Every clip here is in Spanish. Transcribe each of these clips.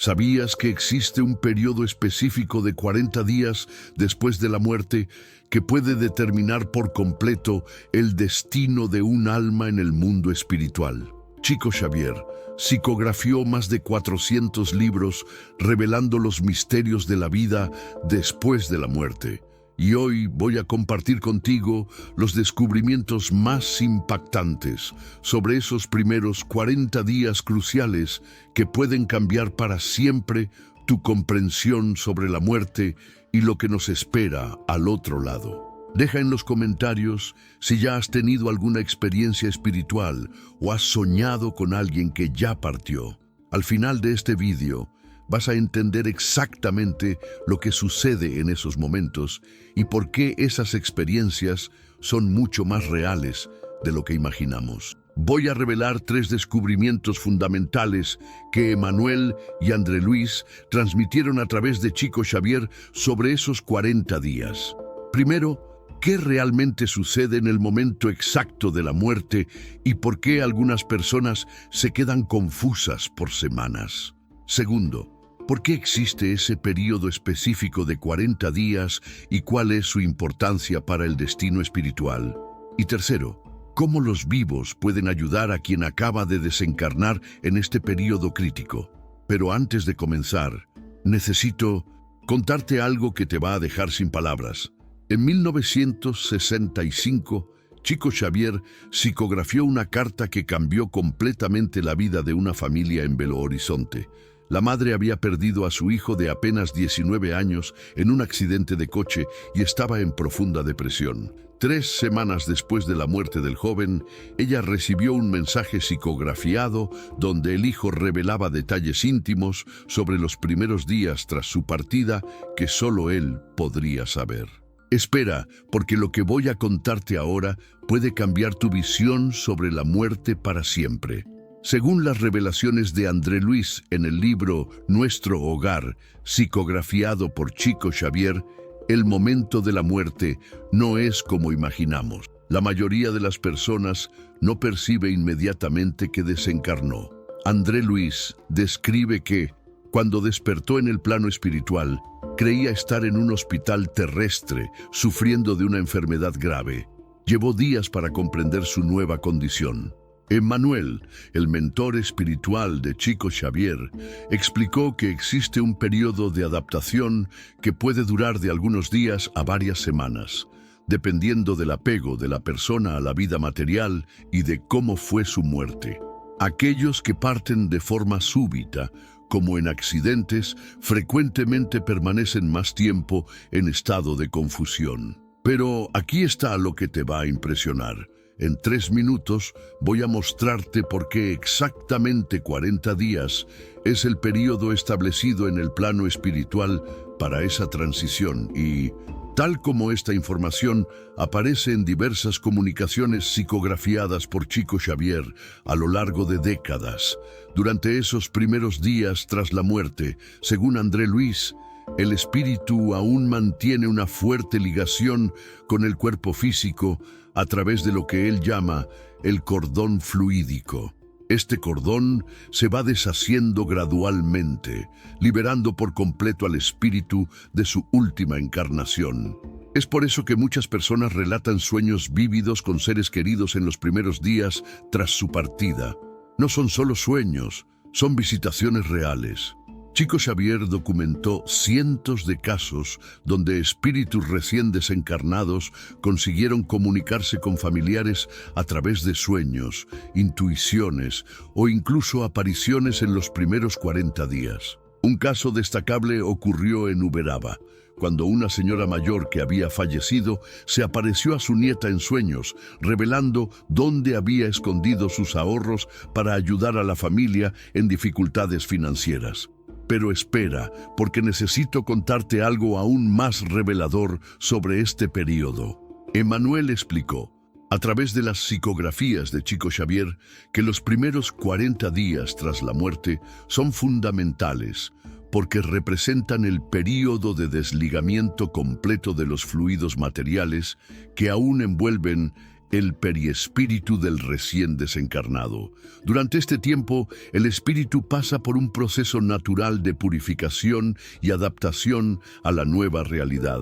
¿Sabías que existe un periodo específico de 40 días después de la muerte que puede determinar por completo el destino de un alma en el mundo espiritual? Chico Xavier psicografió más de 400 libros revelando los misterios de la vida después de la muerte. Y hoy voy a compartir contigo los descubrimientos más impactantes sobre esos primeros 40 días cruciales que pueden cambiar para siempre tu comprensión sobre la muerte y lo que nos espera al otro lado. Deja en los comentarios si ya has tenido alguna experiencia espiritual o has soñado con alguien que ya partió. Al final de este vídeo, vas a entender exactamente lo que sucede en esos momentos y por qué esas experiencias son mucho más reales de lo que imaginamos. Voy a revelar 3 descubrimientos fundamentales que Emmanuel y André Luis transmitieron a través de Chico Xavier sobre esos 40 días. Primero, ¿qué realmente sucede en el momento exacto de la muerte y por qué algunas personas se quedan confusas por semanas? Segundo, ¿por qué existe ese periodo específico de 40 días y cuál es su importancia para el destino espiritual? Y tercero, ¿cómo los vivos pueden ayudar a quien acaba de desencarnar en este periodo crítico? Pero antes de comenzar, necesito contarte algo que te va a dejar sin palabras. En 1965, Chico Xavier psicografió una carta que cambió completamente la vida de una familia en Belo Horizonte. La madre había perdido a su hijo de apenas 19 años en un accidente de coche y estaba en profunda depresión. 3 semanas después de la muerte del joven, ella recibió un mensaje psicografiado donde el hijo revelaba detalles íntimos sobre los primeros días tras su partida que solo él podría saber. Espera, porque lo que voy a contarte ahora puede cambiar tu visión sobre la muerte para siempre. Según las revelaciones de André Luis en el libro Nuestro Hogar, psicografiado por Chico Xavier, el momento de la muerte no es como imaginamos. La mayoría de las personas no percibe inmediatamente que desencarnó. André Luis describe que, cuando despertó en el plano espiritual, creía estar en un hospital terrestre, sufriendo de una enfermedad grave. Llevó días para comprender su nueva condición. Emmanuel, el mentor espiritual de Chico Xavier, explicó que existe un periodo de adaptación que puede durar de algunos días a varias semanas, dependiendo del apego de la persona a la vida material y de cómo fue su muerte. Aquellos que parten de forma súbita, como en accidentes, frecuentemente permanecen más tiempo en estado de confusión. Pero aquí está lo que te va a impresionar. En 3 minutos voy a mostrarte por qué exactamente 40 días es el periodo establecido en el plano espiritual para esa transición y, tal como esta información aparece en diversas comunicaciones psicografiadas por Chico Xavier a lo largo de décadas, durante esos primeros días tras la muerte, según André Luis, el espíritu aún mantiene una fuerte ligación con el cuerpo físico a través de lo que él llama el cordón fluídico. Este cordón se va deshaciendo gradualmente, liberando por completo al espíritu de su última encarnación. Es por eso que muchas personas relatan sueños vívidos con seres queridos en los primeros días tras su partida. No son solo sueños, son visitaciones reales. Chico Xavier documentó cientos de casos donde espíritus recién desencarnados consiguieron comunicarse con familiares a través de sueños, intuiciones o incluso apariciones en los primeros 40 días. Un caso destacable ocurrió en Uberaba, cuando una señora mayor que había fallecido se apareció a su nieta en sueños, revelando dónde había escondido sus ahorros para ayudar a la familia en dificultades financieras. Pero espera, porque necesito contarte algo aún más revelador sobre este periodo. Emmanuel explicó, a través de las psicografías de Chico Xavier, que los primeros 40 días tras la muerte son fundamentales, porque representan el período de desligamiento completo de los fluidos materiales que aún envuelven el periespíritu del recién desencarnado. Durante este tiempo, el espíritu pasa por un proceso natural de purificación y adaptación a la nueva realidad.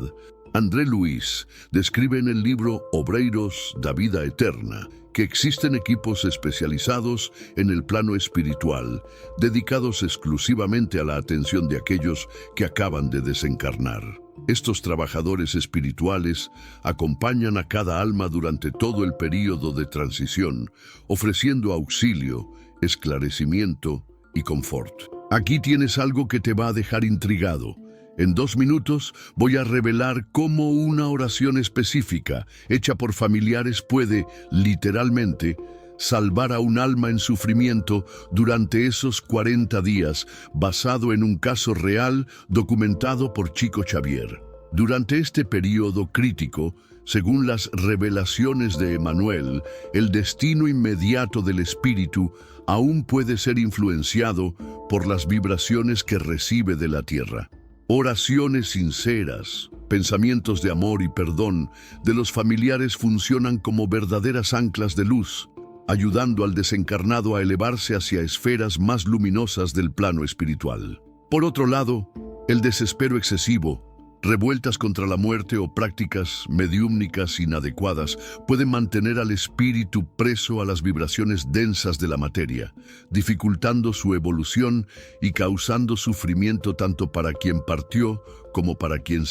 André Luiz describe en el libro Obreiros da Vida Eterna que existen equipos especializados en el plano espiritual, dedicados exclusivamente a la atención de aquellos que acaban de desencarnar. Estos trabajadores espirituales acompañan a cada alma durante todo el período de transición, ofreciendo auxilio, esclarecimiento y confort. Aquí tienes algo que te va a dejar intrigado. En 2 minutos voy a revelar cómo una oración específica, hecha por familiares, puede, literalmente, salvar a un alma en sufrimiento durante esos 40 días, basado en un caso real documentado por Chico Xavier. Durante este período crítico, según las revelaciones de Emmanuel, el destino inmediato del espíritu aún puede ser influenciado por las vibraciones que recibe de la tierra. Oraciones sinceras, pensamientos de amor y perdón de los familiares funcionan como verdaderas anclas de luz, ayudando al desencarnado a elevarse hacia esferas más luminosas del plano espiritual. Por otro lado, el desespero excesivo, revueltas contra la muerte o prácticas mediúmnicas inadecuadas pueden mantener al espíritu preso a las vibraciones densas de la materia, dificultando su evolución y causando sufrimiento tanto para quien partió como para quien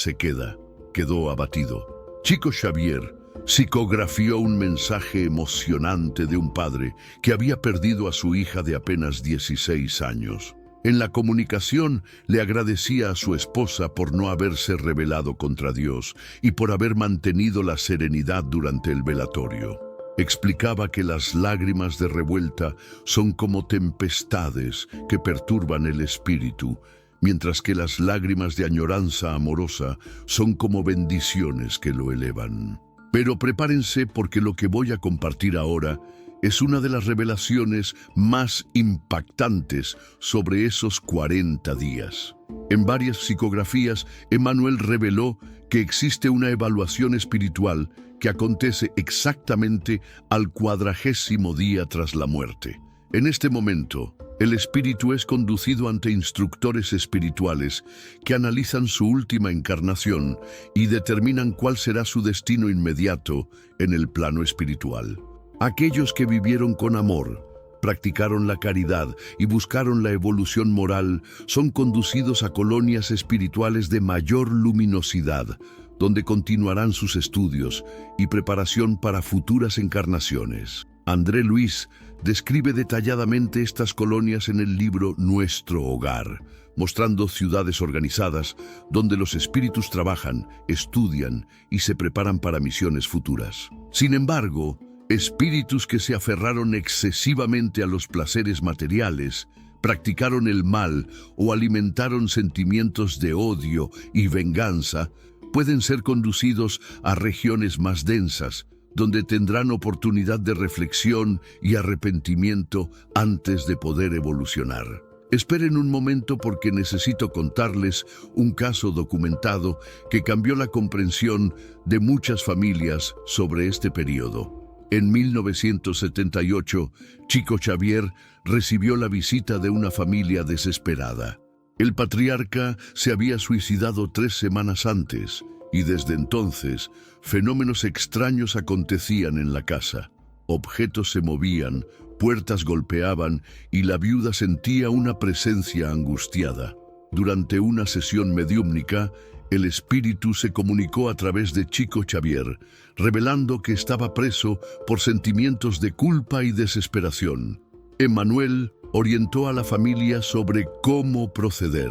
quedó abatido. Chico Xavier psicografió un mensaje emocionante de un padre que había perdido a su hija de apenas 16 años. En la comunicación le agradecía a su esposa por no haberse rebelado contra Dios y por haber mantenido la serenidad durante el velatorio. Explicaba que las lágrimas de revuelta son como tempestades que perturban el espíritu, mientras que las lágrimas de añoranza amorosa son como bendiciones que lo elevan. Pero prepárense porque lo que voy a compartir ahora es una de las revelaciones más impactantes sobre esos 40 días. En varias psicografías, Emmanuel reveló que existe una evaluación espiritual que acontece exactamente al 40º día tras la muerte. En este momento, el espíritu es conducido ante instructores espirituales que analizan su última encarnación y determinan cuál será su destino inmediato en el plano espiritual. Aquellos que vivieron con amor, practicaron la caridad y buscaron la evolución moral son conducidos a colonias espirituales de mayor luminosidad, donde continuarán sus estudios y preparación para futuras encarnaciones. André Luiz describe detalladamente estas colonias en el libro Nuestro Hogar, mostrando ciudades organizadas donde los espíritus trabajan, estudian y se preparan para misiones futuras. Sin embargo, espíritus que se aferraron excesivamente a los placeres materiales, practicaron el mal o alimentaron sentimientos de odio y venganza, pueden ser conducidos a regiones más densas, donde tendrán oportunidad de reflexión y arrepentimiento antes de poder evolucionar. Esperen un momento porque necesito contarles un caso documentado que cambió la comprensión de muchas familias sobre este periodo. En 1978, Chico Xavier recibió la visita de una familia desesperada. El patriarca se había suicidado 3 semanas antes y desde entonces fenómenos extraños acontecían en la casa. Objetos se movían, puertas golpeaban y la viuda sentía una presencia angustiada. Durante una sesión mediúmnica, el espíritu se comunicó a través de Chico Xavier, revelando que estaba preso por sentimientos de culpa y desesperación. Emmanuel orientó a la familia sobre cómo proceder.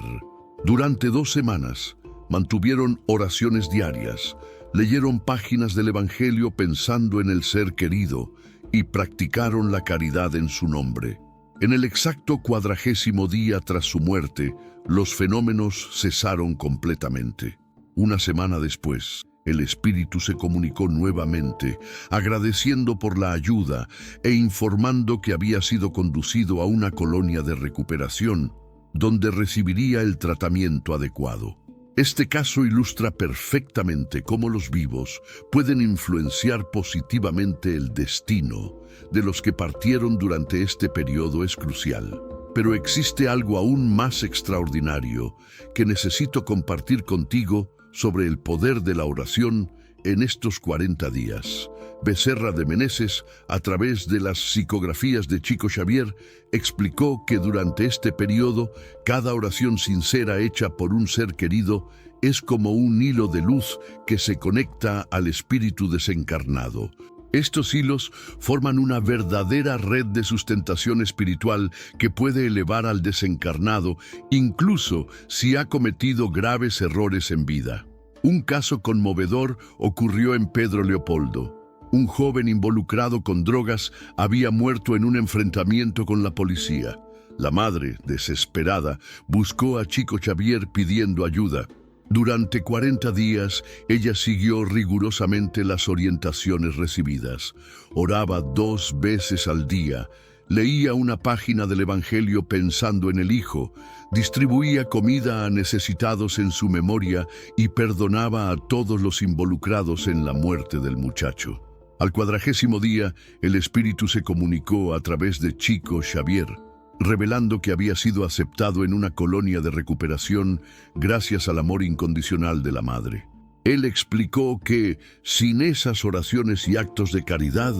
Durante 2 semanas, mantuvieron oraciones diarias, leyeron páginas del Evangelio pensando en el ser querido y practicaron la caridad en su nombre. En el exacto 40º día tras su muerte, los fenómenos cesaron completamente. Una semana después, el espíritu se comunicó nuevamente, agradeciendo por la ayuda e informando que había sido conducido a una colonia de recuperación, donde recibiría el tratamiento adecuado. Este caso ilustra perfectamente cómo los vivos pueden influenciar positivamente el destino de los que partieron durante este periodo es crucial. Pero existe algo aún más extraordinario que necesito compartir contigo sobre el poder de la oración en estos 40 días. Becerra de Meneses, a través de las psicografías de Chico Xavier, explicó que durante este periodo, cada oración sincera hecha por un ser querido es como un hilo de luz que se conecta al espíritu desencarnado. Estos hilos forman una verdadera red de sustentación espiritual que puede elevar al desencarnado, incluso si ha cometido graves errores en vida. Un caso conmovedor ocurrió en Pedro Leopoldo. Un joven involucrado con drogas había muerto en un enfrentamiento con la policía. La madre, desesperada, buscó a Chico Xavier pidiendo ayuda. Durante 40 días, ella siguió rigurosamente las orientaciones recibidas. Oraba 2 veces al día, leía una página del Evangelio pensando en el Hijo, distribuía comida a necesitados en su memoria y perdonaba a todos los involucrados en la muerte del muchacho. Al 40º día, el Espíritu se comunicó a través de Chico Xavier, revelando que había sido aceptado en una colonia de recuperación gracias al amor incondicional de la madre. Él explicó que, sin esas oraciones y actos de caridad,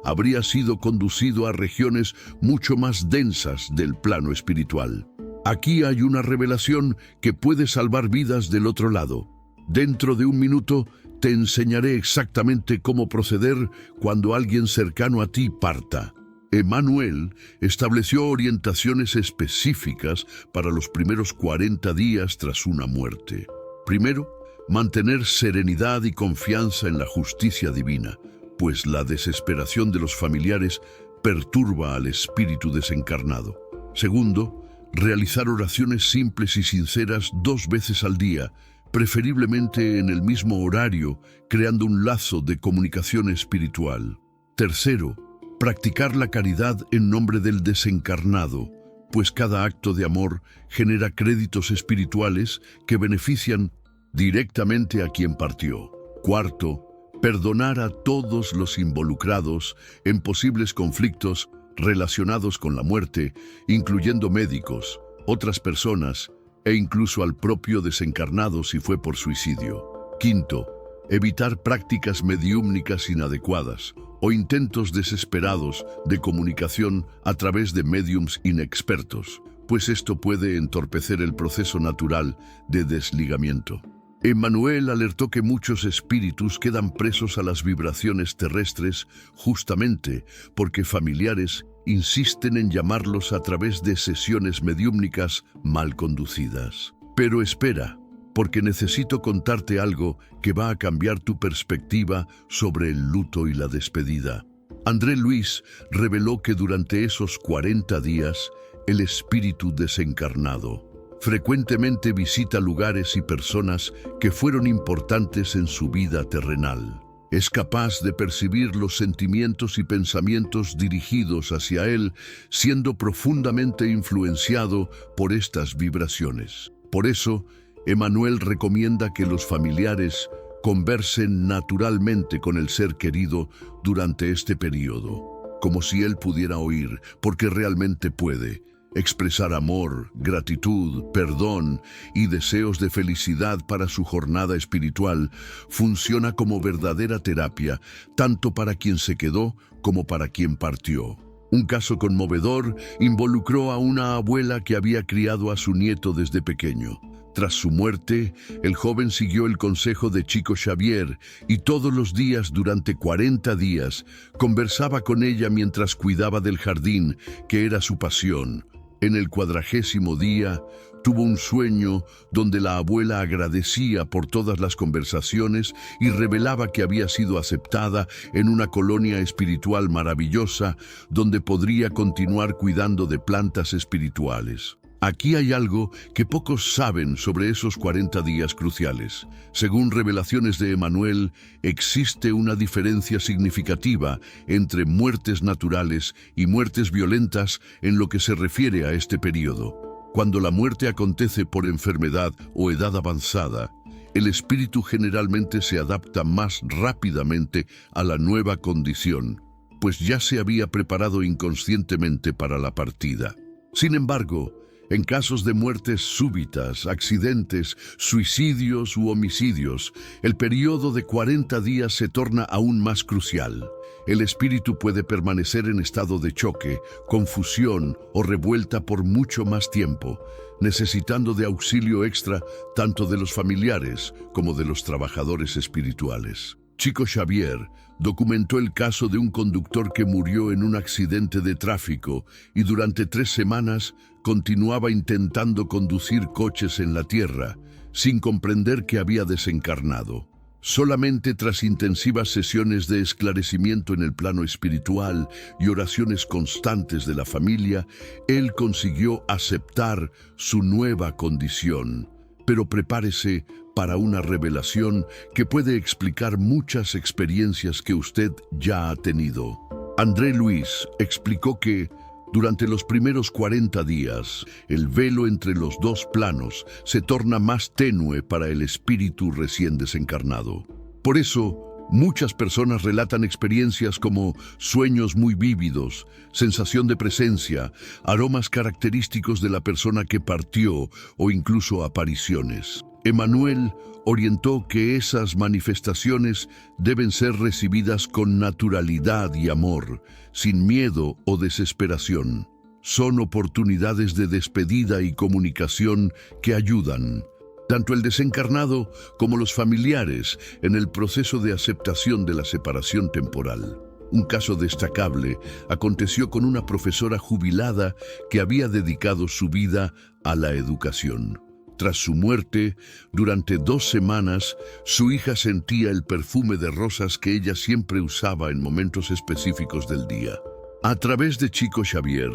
habría sido conducido a regiones mucho más densas del plano espiritual. Aquí hay una revelación que puede salvar vidas del otro lado. Dentro de un minuto, te enseñaré exactamente cómo proceder cuando alguien cercano a ti parta. Emmanuel estableció orientaciones específicas para los primeros 40 días tras una muerte. Primero, mantener serenidad y confianza en la justicia divina, pues la desesperación de los familiares perturba al espíritu desencarnado. Segundo, realizar oraciones simples y sinceras 2 veces al día, preferiblemente en el mismo horario, creando un lazo de comunicación espiritual. Tercero, practicar la caridad en nombre del desencarnado, pues cada acto de amor genera créditos espirituales que benefician directamente a quien partió. Cuarto, perdonar a todos los involucrados en posibles conflictos relacionados con la muerte, incluyendo médicos, otras personas e incluso al propio desencarnado si fue por suicidio. Quinto, evitar prácticas mediúmnicas inadecuadas o intentos desesperados de comunicación a través de médiums inexpertos, pues esto puede entorpecer el proceso natural de desligamiento. Emmanuel alertó que muchos espíritus quedan presos a las vibraciones terrestres justamente porque familiares insisten en llamarlos a través de sesiones mediúmnicas mal conducidas. Pero espera, porque necesito contarte algo que va a cambiar tu perspectiva sobre el luto y la despedida. André Luis reveló que durante esos 40 días, el espíritu desencarnado frecuentemente visita lugares y personas que fueron importantes en su vida terrenal. Es capaz de percibir los sentimientos y pensamientos dirigidos hacia él, siendo profundamente influenciado por estas vibraciones. Por eso, Emmanuel recomienda que los familiares conversen naturalmente con el ser querido durante este periodo, como si él pudiera oír, porque realmente puede. Expresar amor, gratitud, perdón y deseos de felicidad para su jornada espiritual funciona como verdadera terapia, tanto para quien se quedó como para quien partió. Un caso conmovedor involucró a una abuela que había criado a su nieto desde pequeño. Tras su muerte, el joven siguió el consejo de Chico Xavier y todos los días durante 40 días conversaba con ella mientras cuidaba del jardín, que era su pasión. En el 40º día, tuvo un sueño donde la abuela agradecía por todas las conversaciones y revelaba que había sido aceptada en una colonia espiritual maravillosa donde podría continuar cuidando de plantas espirituales. Aquí hay algo que pocos saben sobre esos 40 días cruciales. Según revelaciones de Emmanuel, existe una diferencia significativa entre muertes naturales y muertes violentas en lo que se refiere a este periodo. Cuando la muerte acontece por enfermedad o edad avanzada, el espíritu generalmente se adapta más rápidamente a la nueva condición, pues ya se había preparado inconscientemente para la partida. Sin embargo, en casos de muertes súbitas, accidentes, suicidios u homicidios, el periodo de 40 días se torna aún más crucial. El espíritu puede permanecer en estado de choque, confusión o revuelta por mucho más tiempo, necesitando de auxilio extra tanto de los familiares como de los trabajadores espirituales. Chico Xavier documentó el caso de un conductor que murió en un accidente de tráfico y durante 3 semanas continuaba intentando conducir coches en la tierra, sin comprender que había desencarnado. Solamente tras intensivas sesiones de esclarecimiento en el plano espiritual y oraciones constantes de la familia, él consiguió aceptar su nueva condición. Pero prepárese para una revelación que puede explicar muchas experiencias que usted ya ha tenido. André Luis explicó que durante los primeros 40 días, el velo entre los dos planos se torna más tenue para el espíritu recién desencarnado. Por eso, muchas personas relatan experiencias como sueños muy vívidos, sensación de presencia, aromas característicos de la persona que partió o incluso apariciones. Emmanuel orientó que esas manifestaciones deben ser recibidas con naturalidad y amor, sin miedo o desesperación. Son oportunidades de despedida y comunicación que ayudan tanto el desencarnado como los familiares en el proceso de aceptación de la separación temporal. Un caso destacable aconteció con una profesora jubilada que había dedicado su vida a la educación. Tras su muerte, durante 2 semanas, su hija sentía el perfume de rosas que ella siempre usaba en momentos específicos del día. A través de Chico Xavier,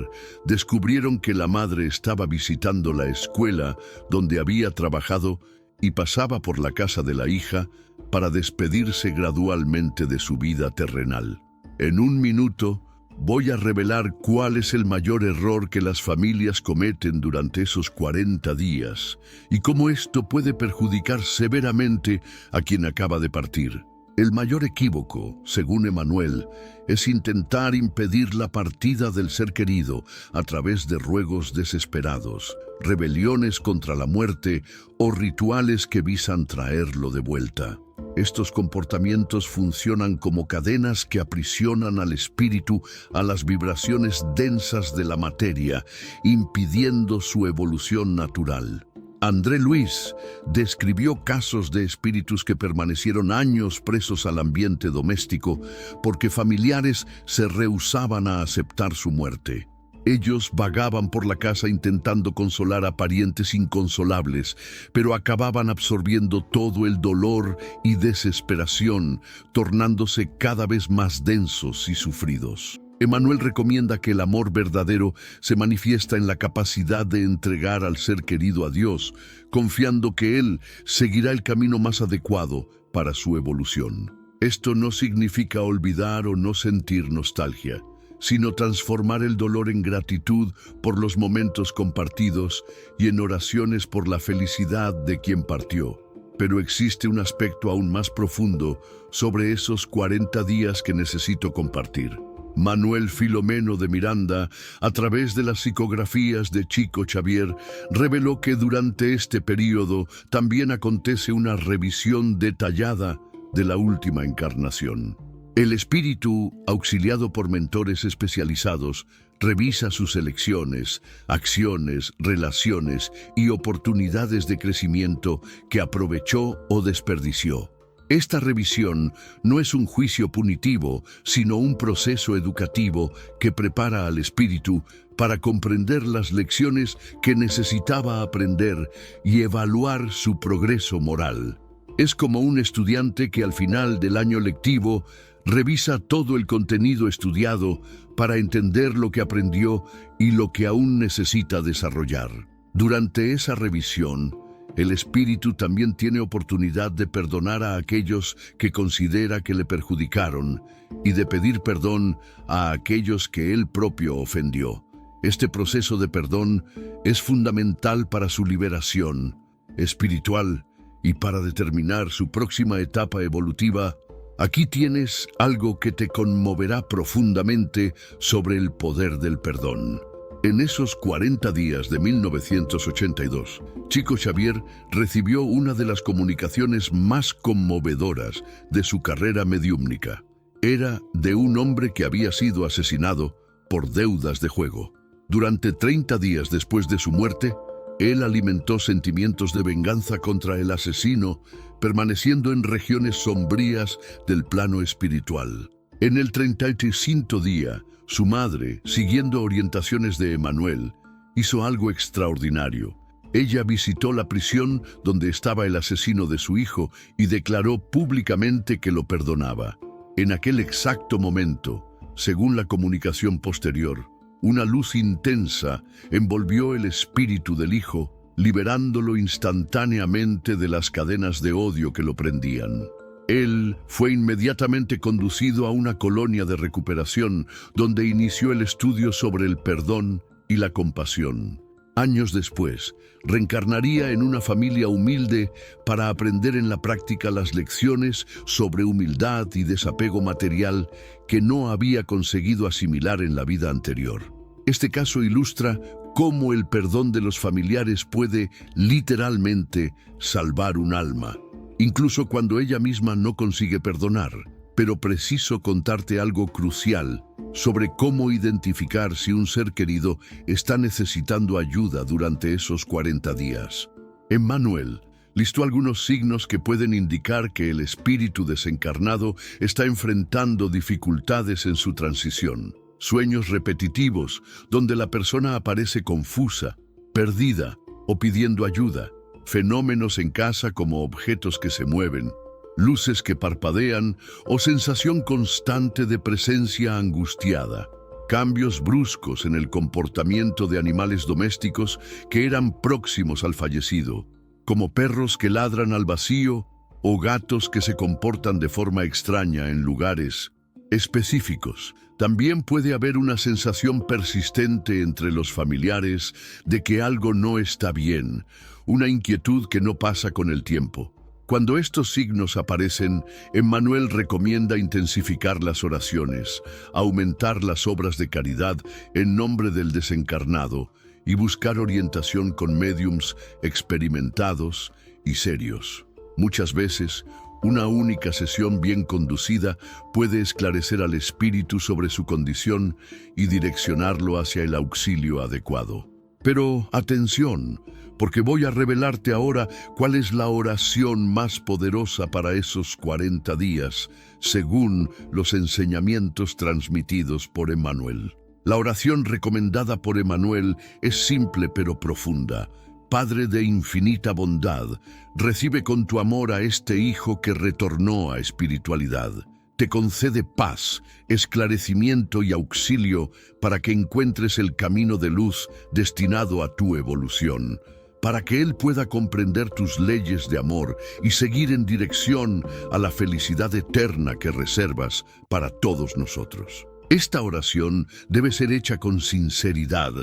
descubrieron que la madre estaba visitando la escuela donde había trabajado y pasaba por la casa de la hija para despedirse gradualmente de su vida terrenal. En 1 minuto, voy a revelar cuál es el mayor error que las familias cometen durante esos 40 días y cómo esto puede perjudicar severamente a quien acaba de partir. El mayor equívoco, según Emmanuel, es intentar impedir la partida del ser querido a través de ruegos desesperados, rebeliones contra la muerte o rituales que visan traerlo de vuelta. Estos comportamientos funcionan como cadenas que aprisionan al espíritu a las vibraciones densas de la materia, impidiendo su evolución natural. André Luis describió casos de espíritus que permanecieron años presos al ambiente doméstico porque familiares se rehusaban a aceptar su muerte. Ellos vagaban por la casa intentando consolar a parientes inconsolables, pero acababan absorbiendo todo el dolor y desesperación, tornándose cada vez más densos y sufridos. Emmanuel recomienda que el amor verdadero se manifiesta en la capacidad de entregar al ser querido a Dios, confiando que Él seguirá el camino más adecuado para su evolución. Esto no significa olvidar o no sentir nostalgia, sino transformar el dolor en gratitud por los momentos compartidos y en oraciones por la felicidad de quien partió. Pero existe un aspecto aún más profundo sobre esos 40 días que necesito compartir. Manuel Filomeno de Miranda, a través de las psicografías de Chico Xavier, reveló que durante este período también acontece una revisión detallada de la última encarnación. El espíritu, auxiliado por mentores especializados, revisa sus elecciones, acciones, relaciones y oportunidades de crecimiento que aprovechó o desperdició. Esta revisión no es un juicio punitivo, sino un proceso educativo que prepara al espíritu para comprender las lecciones que necesitaba aprender y evaluar su progreso moral. Es como un estudiante que al final del año lectivo revisa todo el contenido estudiado para entender lo que aprendió y lo que aún necesita desarrollar. Durante esa revisión, el espíritu también tiene oportunidad de perdonar a aquellos que considera que le perjudicaron y de pedir perdón a aquellos que él propio ofendió. Este proceso de perdón es fundamental para su liberación espiritual y para determinar su próxima etapa evolutiva. Aquí tienes algo que te conmoverá profundamente sobre el poder del perdón. En esos 40 días de 1982, Chico Xavier recibió una de las comunicaciones más conmovedoras de su carrera mediúmnica. Era de un hombre que había sido asesinado por deudas de juego. Durante 30 días después de su muerte, él alimentó sentimientos de venganza contra el asesino, permaneciendo en regiones sombrías del plano espiritual. En el 35 día, su madre, siguiendo orientaciones de Emmanuel, hizo algo extraordinario. Ella visitó la prisión donde estaba el asesino de su hijo y declaró públicamente que lo perdonaba. En aquel exacto momento, según la comunicación posterior, una luz intensa envolvió el espíritu del hijo, liberándolo instantáneamente de las cadenas de odio que lo prendían. Él fue inmediatamente conducido a una colonia de recuperación donde inició el estudio sobre el perdón y la compasión. Años después, reencarnaría en una familia humilde para aprender en la práctica las lecciones sobre humildad y desapego material que no había conseguido asimilar en la vida anterior. Este caso ilustra cómo el perdón de los familiares puede literalmente salvar un alma, incluso cuando ella misma no consigue perdonar. Pero preciso contarte algo crucial sobre cómo identificar si un ser querido está necesitando ayuda durante esos 40 días. Emmanuel listó algunos signos que pueden indicar que el espíritu desencarnado está enfrentando dificultades en su transición. Sueños repetitivos, donde la persona aparece confusa, perdida o pidiendo ayuda. Fenómenos en casa como objetos que se mueven, luces que parpadean o sensación constante de presencia angustiada. Cambios bruscos en el comportamiento de animales domésticos que eran próximos al fallecido, como perros que ladran al vacío o gatos que se comportan de forma extraña en lugares específicos. También puede haber una sensación persistente entre los familiares de que algo no está bien, una inquietud que no pasa con el tiempo. Cuando estos signos aparecen, Emmanuel recomienda intensificar las oraciones, aumentar las obras de caridad en nombre del desencarnado y buscar orientación con médiums experimentados y serios. Muchas veces, una única sesión bien conducida puede esclarecer al espíritu sobre su condición y direccionarlo hacia el auxilio adecuado. Pero atención, porque voy a revelarte ahora cuál es la oración más poderosa para esos 40 días, según los enseñamientos transmitidos por Emmanuel. La oración recomendada por Emmanuel es simple pero profunda. Padre de infinita bondad, recibe con tu amor a este hijo que retornó a espiritualidad. Te concede paz, esclarecimiento y auxilio para que encuentres el camino de luz destinado a tu evolución, para que él pueda comprender tus leyes de amor y seguir en dirección a la felicidad eterna que reservas para todos nosotros. Esta oración debe ser hecha con sinceridad,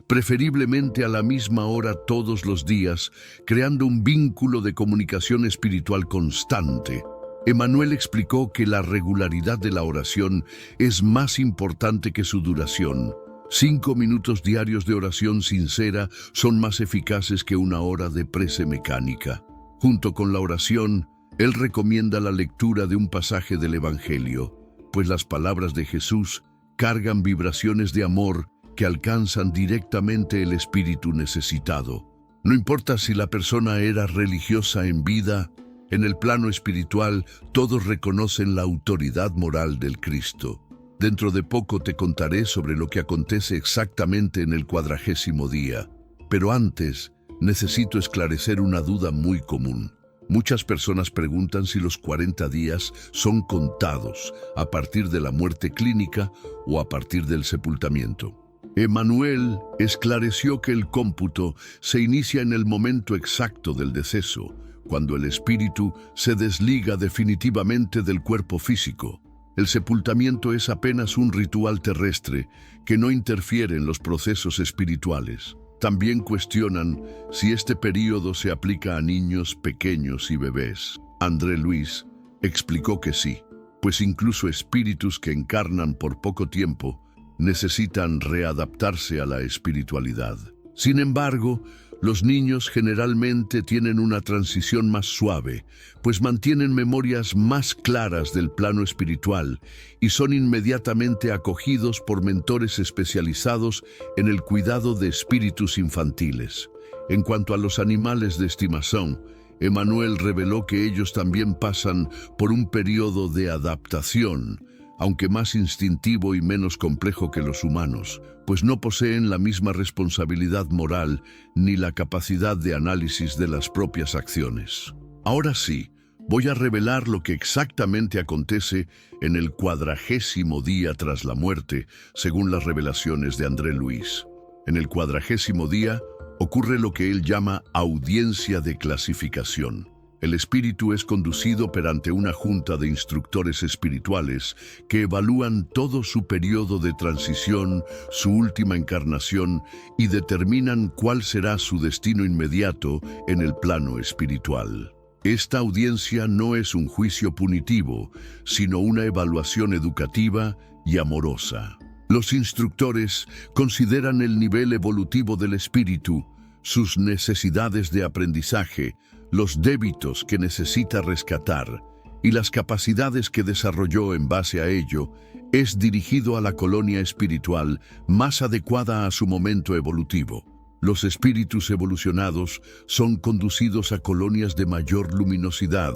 preferiblemente a la misma hora todos los días, creando un vínculo de comunicación espiritual constante. Emmanuel explicó que la regularidad de la oración es más importante que su duración. 5 minutos diarios de oración sincera son más eficaces que una hora de prece mecánica. Junto con la oración, él recomienda la lectura de un pasaje del Evangelio, pues las palabras de Jesús cargan vibraciones de amor que alcanzan directamente el espíritu necesitado. No importa si la persona era religiosa en vida, en el plano espiritual todos reconocen la autoridad moral del Cristo. Dentro de poco te contaré sobre lo que acontece exactamente en el 40º día. Pero antes, necesito esclarecer una duda muy común. Muchas personas preguntan si los 40 días son contados a partir de la muerte clínica o a partir del sepultamiento. Emmanuel esclareció que el cómputo se inicia en el momento exacto del deceso, cuando el espíritu se desliga definitivamente del cuerpo físico. El sepultamiento es apenas un ritual terrestre que no interfiere en los procesos espirituales. También cuestionan si este período se aplica a niños pequeños y bebés. André Luis explicó que sí, pues incluso espíritus que encarnan por poco tiempo necesitan readaptarse a la espiritualidad. Sin embargo, los niños generalmente tienen una transición más suave, pues mantienen memorias más claras del plano espiritual y son inmediatamente acogidos por mentores especializados en el cuidado de espíritus infantiles. En cuanto a los animales de estimación, Emmanuel reveló que ellos también pasan por un periodo de adaptación, aunque más instintivo y menos complejo que los humanos, pues no poseen la misma responsabilidad moral ni la capacidad de análisis de las propias acciones. Ahora sí, voy a revelar lo que exactamente acontece en el 40º día tras la muerte, según las revelaciones de André Luis. En el 40º día ocurre lo que él llama audiencia de clasificación. El espíritu es conducido perante una junta de instructores espirituales que evalúan todo su periodo de transición, su última encarnación y determinan cuál será su destino inmediato en el plano espiritual. Esta audiencia no es un juicio punitivo, sino una evaluación educativa y amorosa. Los instructores consideran el nivel evolutivo del espíritu, sus necesidades de aprendizaje, los débitos que necesita rescatar y las capacidades que desarrolló en base a ello. Es dirigido a la colonia espiritual más adecuada a su momento evolutivo. Los espíritus evolucionados son conducidos a colonias de mayor luminosidad,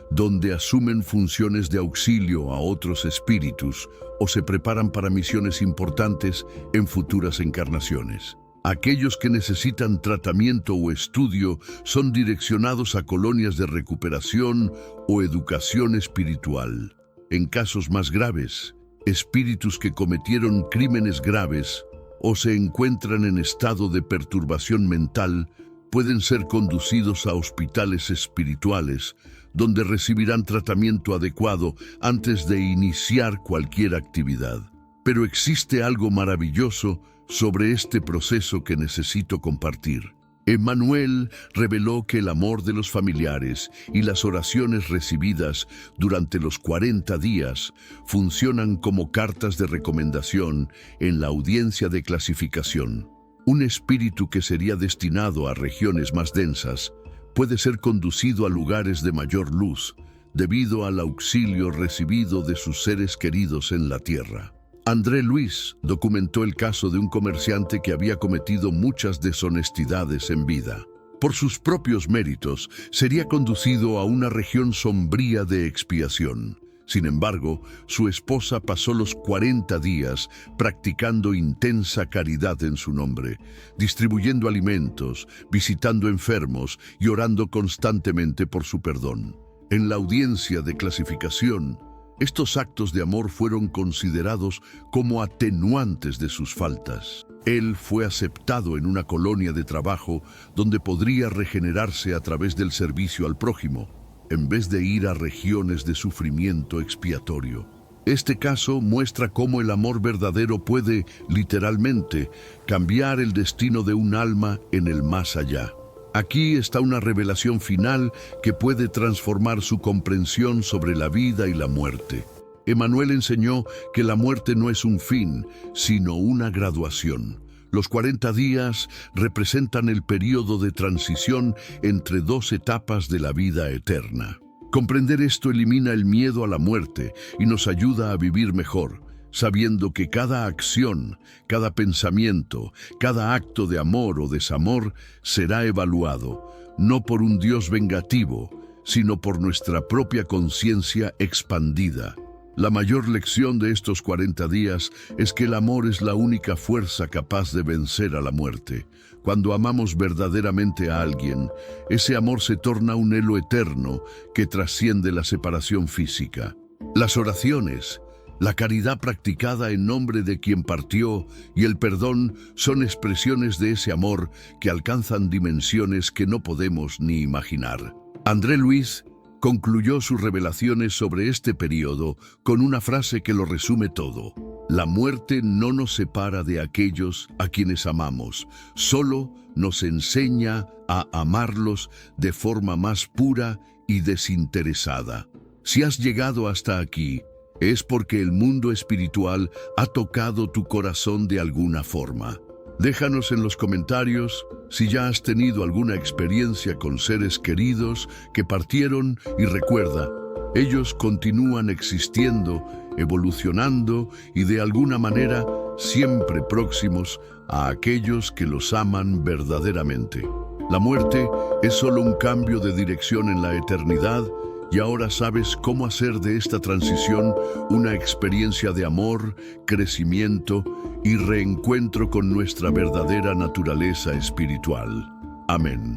donde asumen funciones de auxilio a otros espíritus o se preparan para misiones importantes en futuras encarnaciones. Aquellos que necesitan tratamiento o estudio son direccionados a colonias de recuperación o educación espiritual. En casos más graves, espíritus que cometieron crímenes graves o se encuentran en estado de perturbación mental pueden ser conducidos a hospitales espirituales, donde recibirán tratamiento adecuado antes de iniciar cualquier actividad. Pero existe algo maravilloso sobre este proceso que necesito compartir. Emmanuel reveló que el amor de los familiares y las oraciones recibidas durante los 40 días funcionan como cartas de recomendación en la audiencia de clasificación. Un espíritu que sería destinado a regiones más densas puede ser conducido a lugares de mayor luz debido al auxilio recibido de sus seres queridos en la tierra. André Luis documentó el caso de un comerciante que había cometido muchas deshonestidades en vida. Por sus propios méritos, sería conducido a una región sombría de expiación. Sin embargo, su esposa pasó los 40 días practicando intensa caridad en su nombre, distribuyendo alimentos, visitando enfermos y orando constantemente por su perdón. En la audiencia de clasificación, estos actos de amor fueron considerados como atenuantes de sus faltas. Él fue aceptado en una colonia de trabajo donde podría regenerarse a través del servicio al prójimo, en vez de ir a regiones de sufrimiento expiatorio. Este caso muestra cómo el amor verdadero puede, literalmente, cambiar el destino de un alma en el más allá. Aquí está una revelación final que puede transformar su comprensión sobre la vida y la muerte. Emmanuel enseñó que la muerte no es un fin, sino una graduación. Los 40 días representan el periodo de transición entre dos etapas de la vida eterna. Comprender esto elimina el miedo a la muerte y nos ayuda a vivir mejor, sabiendo que cada acción, cada pensamiento, cada acto de amor o desamor será evaluado, no por un Dios vengativo, sino por nuestra propia conciencia expandida. La mayor lección de estos 40 días es que el amor es la única fuerza capaz de vencer a la muerte. Cuando amamos verdaderamente a alguien, ese amor se torna un hilo eterno que trasciende la separación física. Las oraciones, la caridad practicada en nombre de quien partió y el perdón son expresiones de ese amor que alcanzan dimensiones que no podemos ni imaginar. André Luis Concluyó sus revelaciones sobre este periodo con una frase que lo resume todo. La muerte no nos separa de aquellos a quienes amamos, solo nos enseña a amarlos de forma más pura y desinteresada. Si has llegado hasta aquí, es porque el mundo espiritual ha tocado tu corazón de alguna forma. Déjanos en los comentarios si ya has tenido alguna experiencia con seres queridos que partieron, y recuerda, ellos continúan existiendo, evolucionando y de alguna manera siempre próximos a aquellos que los aman verdaderamente. La muerte es solo un cambio de dirección en la eternidad, y ahora sabes cómo hacer de esta transición una experiencia de amor, crecimiento y reencuentro con nuestra verdadera naturaleza espiritual. Amén.